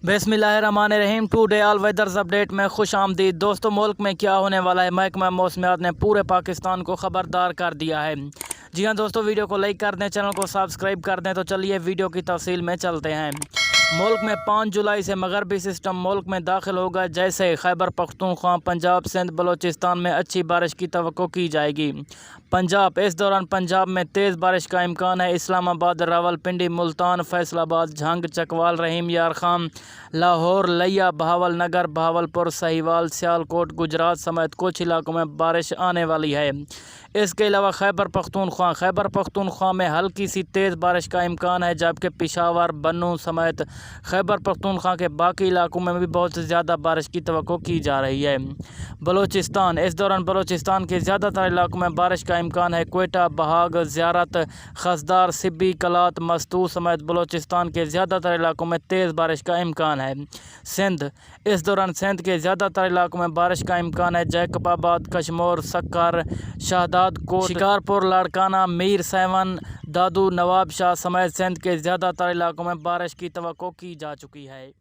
बिस्मिल्लाहिर्रहमानिर्रहीम। Today all weathers update में खुश आमदीद। दोस्तों, मुल्क में क्या होने वाला है, महकमा मौसमियात ने पूरे पाकिस्तान को खबरदार कर दिया है। जी हाँ दोस्तों, वीडियो को लाइक कर दें, चैनल को सब्सक्राइब कर दें। तो चलिए वीडियो की तफसील में चलते हैं। मुल्क में 5 जुलाई से मगरबी सिस्टम मुल्क में दाखिल होगा। जैसे खैबर पख्तूनख्वा, पंजाब, सिंध, बलोचिस्तान में अच्छी बारिश की तवक्को की जाएगी। पंजाब, इस दौरान पंजाब में तेज़ बारिश का इम्कान है। इस्लामाबाद, रावलपिंडी, मुल्तान, फैसलाबाद, झंग, चकवाल, रहीम यार खान, लाहौर, लिया, बहावल नगर, बहावलपुर, साहिवाल, सियालकोट, गुजरात समेत कुछ इलाकों में बारिश आने वाली है। इसके अलावा खैबर पख्तूनख्वा में हल्की सी तेज़ बारिश का इम्कान है, जबकि पेशावर, बन्नू समेत खैबर पख्तूनख्वा के बाकी इलाकों में भी बहुत ज़्यादा बारिश की तवक्को की जा रही है। बलोचिस्तान, इस दौरान बलोचिस्तान के ज़्यादातर इलाकों में बारिश का इम्कान है। क्वेटा, बहाग, ज़ियारत, खसदार, सिब्बी, कलात, मस्तू समेत बलोचिस्तान के ज़्यादातर इलाकों में तेज़ बारिश का इम्कान है। सिंध, इस दौरान सिंध के ज़्यादातर इलाकों में बारिश का इम्कान है। जैकबाबाद, कशमोर, सक्कर, शाहदाद कोट, शिकारपुर, लाड़काना, मीर सैवन, दादू, नवाब शाह समेत सिंध के ज़्यादातर इलाकों में बारिश की तवक्को की जा चुकी है।